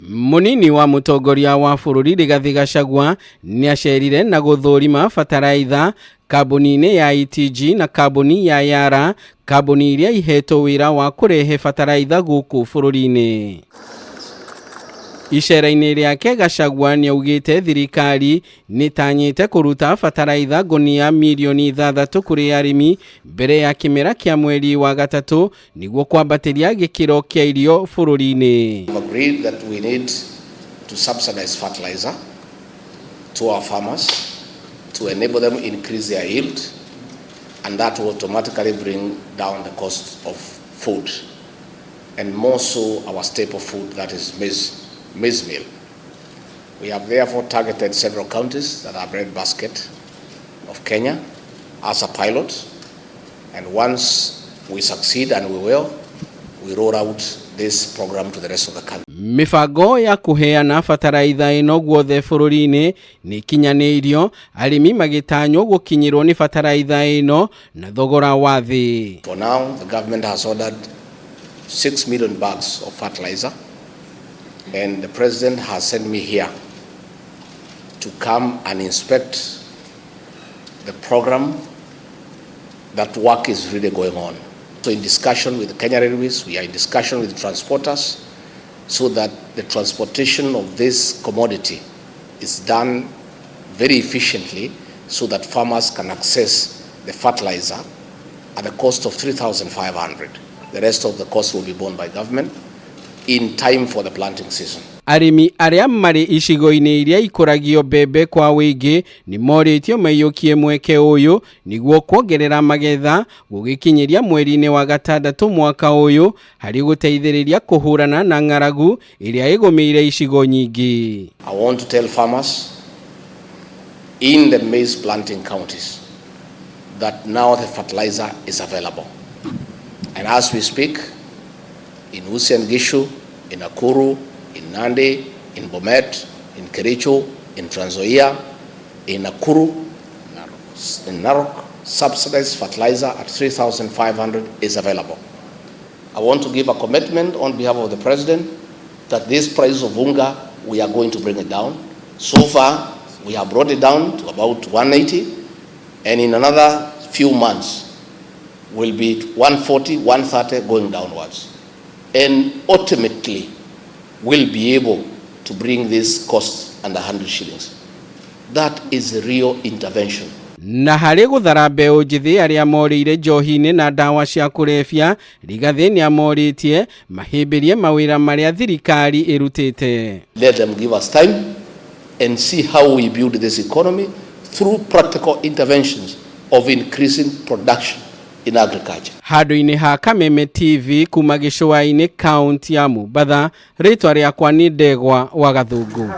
Munini wa mutongoria wa bururi Rigathi Gachagua ni acerire na guthurima bataraitha kambuni-ini ya ITG na kambuni ya Yara, kambuni iria ihetwo wira wa kurehe bataraitha guku bururi-ini. Icera-ini riake Gachagua ni augite thirikari ni itanyite kuruta bataraitha ngunia mirioni 6 kuri arimi mbere ya kimera kia mweri wa gatatu niguo kwambatiria gikiro kia irio bururi-ini. We agreed that we need to subsidize fertilizer to our farmers to enable them increase their yield, and that will automatically bring down the cost of food, and more so our staple food, that is maize meal. We have therefore targeted several counties that are breadbasket of Kenya as a pilot, and once we succeed, and we will, we roll out this program to the rest of the country. Mifango ya kuheana bataraitha ino guothe bururi-ini ni kinyaniirio, arimi magitanywo gukinyirwo ni bataraitha ino na thogora wa thi. For now, the government has ordered 6 million bags of fertilizer, and the president has sent me here to come and inspect the program. That work is really going on. So in discussion with the Kenya Railways, we are in discussion with transporters so that the transportation of this commodity is done very efficiently so that farmers can access the fertilizer at the cost of 3,500. The rest of the cost will be borne by government in time for the planting season. Arimi aria mari icigo-ini iria ikuragio mbembe kwa wingi ni moritio maiyukie mweke uyu niguo kuongerera magetha gugikinyiria mweri-ini wa gatandatu mwaka uyu hari guteithiriria kuhurana na ng'aragu iria igumiire icigo nyingi. I want to tell farmers in the maize planting counties that now the fertilizer is available, and as we speak, in Uheani, Gishu, in Nakuru, in Nandi, in Bomet, in Kericho, in Trans Nzoia, in Nakuru, in Narok, subsidized fertilizer at 3,500 is available. I want to give a commitment on behalf of the president that this price of unga, we are going to bring it down. So far, we have brought it down to about 180, and in another few months, will be 140, 130 going downwards. And ultimately, will be able to bring this cost under 100 shillings. That is a real intervention. Na hari guthara mbeu njithi aria morire njohi-ini na dawa cia kurefia, Rigathi ni amoritie mahimbirie mawira maria thirikari irutite. Let them give us time and see how we build this economy through practical interventions of increasing production in agriculture. Handu-ini ha Kameme TV kuma gicuaini kaunti ya Mombasa, ritwa riakwa ni Ndegwa wa Gathungu.